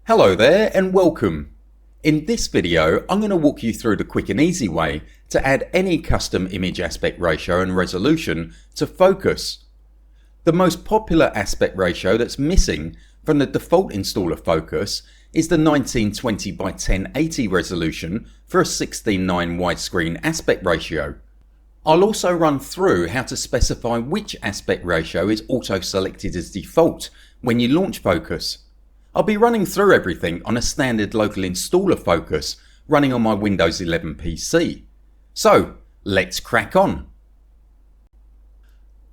Hello there and welcome. In this video I'm going to walk you through the quick and easy way to add any custom image aspect ratio and resolution to Fooocus. The most popular aspect ratio that's missing from the default installer Fooocus is the 1920 by 1080 resolution for a 16:9 widescreen aspect ratio. I'll also run through how to specify which aspect ratio is auto selected as default when you launch Fooocus. I'll be running through everything on a standard local installer Fooocus running on my Windows 11 PC. So let's crack on.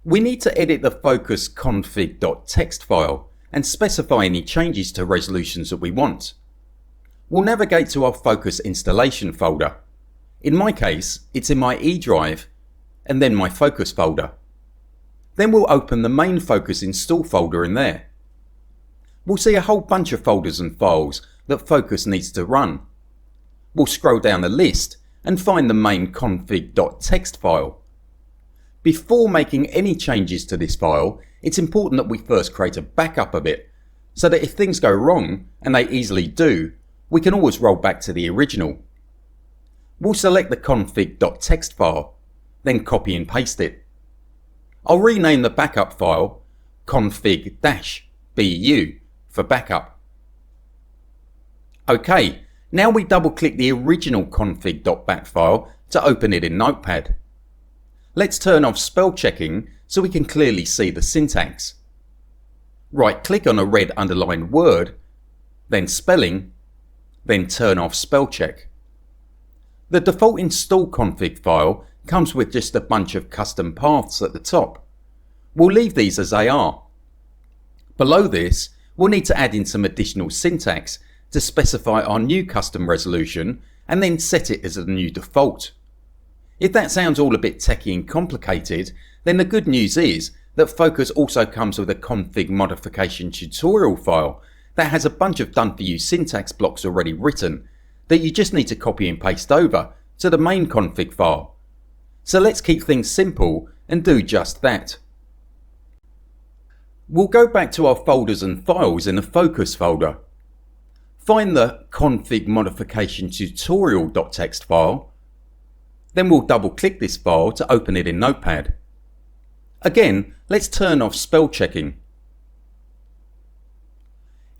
We need to edit the Fooocus config.txt file and specify any changes to resolutions that we want. We'll navigate to our Fooocus installation folder. In my case, it's in my E drive and then my Fooocus folder. Then we'll open the main Fooocus install folder in there. We'll see a whole bunch of folders and files that Fooocus needs to run. We'll scroll down the list and find the main config.txt file. Before making any changes to this file, it's important that we first create a backup of it, so that if things go wrong, and they easily do, we can always roll back to the original. We'll select the config.txt file, then copy and paste it. I'll rename the backup file config-bu for backup. OK, now we double click the original config.bat file to open it in Notepad. Let's turn off spell checking so we can clearly see the syntax. Right click on a red underlined word, then spelling, then turn off spell check. The default install config file comes with just a bunch of custom paths at the top. We'll leave these as they are. Below this, we'll need to add in some additional syntax to specify our new custom resolution and then set it as a new default. If that sounds all a bit techy and complicated, then the good news is that Fooocus also comes with a config modification tutorial file that has a bunch of done for you syntax blocks already written that you just need to copy and paste over to the main config file. So let's keep things simple and do just that. We'll go back to our folders and files in the Fooocus folder. Find the config modification tutorial.txt file. Then we'll double click this file to open it in Notepad. Again, let's turn off spell checking.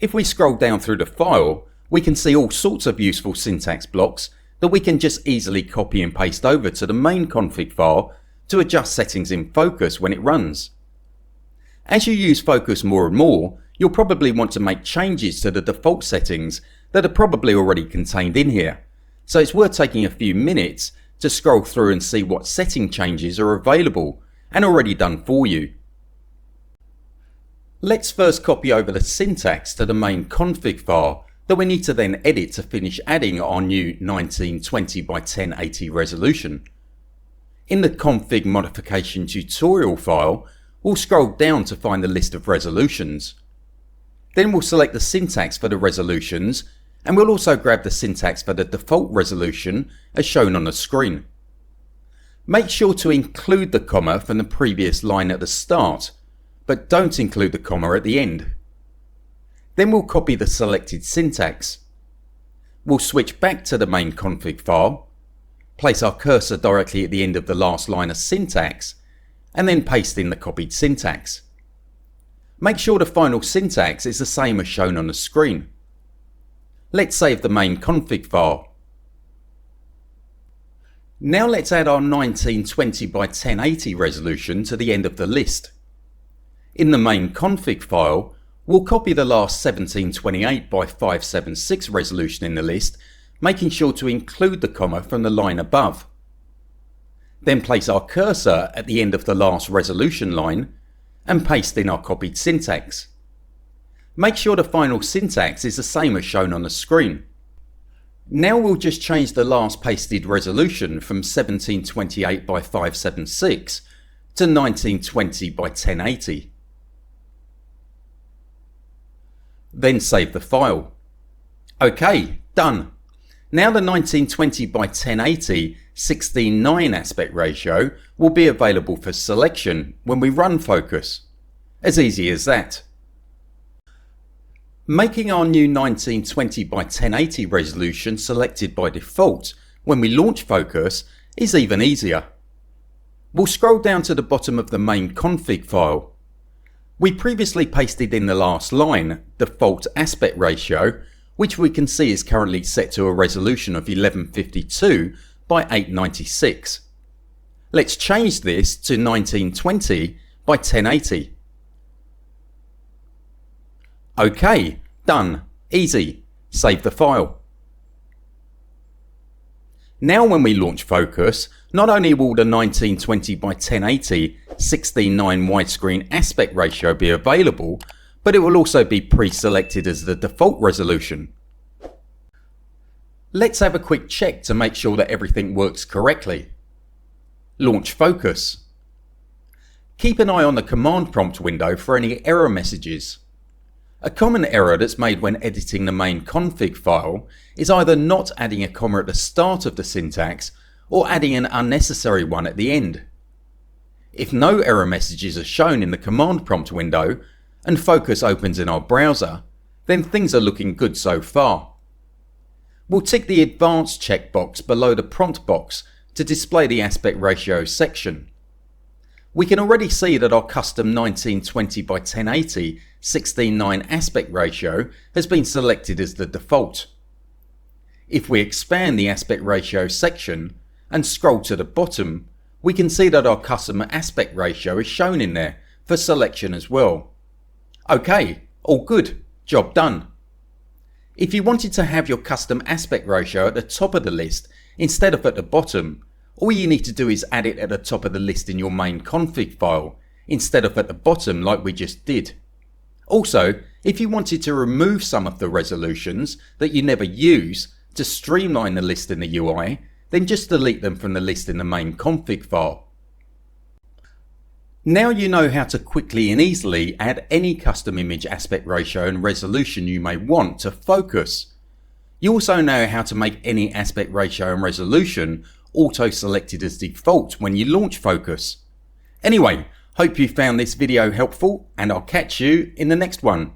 If we scroll down through the file, we can see all sorts of useful syntax blocks that we can just easily copy and paste over to the main config file to adjust settings in Fooocus when it runs. As you use Fooocus more and more, you'll probably want to make changes to the default settings that are probably already contained in here, so it's worth taking a few minutes to scroll through and see what setting changes are available and already done for you. Let's first copy over the syntax to the main config file that we need to then edit to finish adding our new 1920 by 1080 resolution. In the config modification tutorial file, we'll scroll down to find the list of resolutions. Then we'll select the syntax for the resolutions, and we'll also grab the syntax for the default resolution as shown on the screen. Make sure to include the comma from the previous line at the start, but don't include the comma at the end. Then we'll copy the selected syntax. We'll switch back to the main config file, place our cursor directly at the end of the last line of syntax, and then paste in the copied syntax. Make sure the final syntax is the same as shown on the screen. Let's save the main config file. Now let's add our 1920 by 1080 resolution to the end of the list. In the main config file, we'll copy the last 1728 by 576 resolution in the list, making sure to include the comma from the line above. Then place our cursor at the end of the last resolution line and paste in our copied syntax. Make sure the final syntax is the same as shown on the screen. Now we'll just change the last pasted resolution from 1728 by 576 to 1920 by 1080. Then save the file. OK, done. Now the 1920 by 1080 16:9 aspect ratio will be available for selection when we run Fooocus. As easy as that. Making our new 1920 by 1080 resolution selected by default when we launch Fooocus is even easier. We'll scroll down to the bottom of the main config file. We previously pasted in the last line default aspect ratio, which we can see is currently set to a resolution of 1152 by 896. Let's change this to 1920 by 1080. OK, done, easy, save the file. Now when we launch Fooocus, not only will the 1920 by 1080 16:9 widescreen aspect ratio be available, but it will also be pre-selected as the default resolution. Let's have a quick check to make sure that everything works correctly. Launch Fooocus. Keep an eye on the command prompt window for any error messages. A common error that's made when editing the main config file is either not adding a comma at the start of the syntax or adding an unnecessary one at the end. If no error messages are shown in the command prompt window and Fooocus opens in our browser, then things are looking good so far. We'll tick the advanced checkbox below the prompt box to display the aspect ratio section. We can already see that our custom 1920 by 1080 16:9 aspect ratio has been selected as the default. If we expand the aspect ratio section and scroll to the bottom, we can see that our custom aspect ratio is shown in there for selection as well. OK, all good, job done. If you wanted to have your custom aspect ratio at the top of the list instead of at the bottom, all you need to do is add it at the top of the list in your main config file instead of at the bottom like we just did. Also, if you wanted to remove some of the resolutions that you never use to streamline the list in the UI, then just delete them from the list in the main config file. Now you know how to quickly and easily add any custom image aspect ratio and resolution you may want to Fooocus. You also know how to make any aspect ratio and resolution auto-selected as default when you launch Fooocus. Anyway, hope you found this video helpful and I'll catch you in the next one.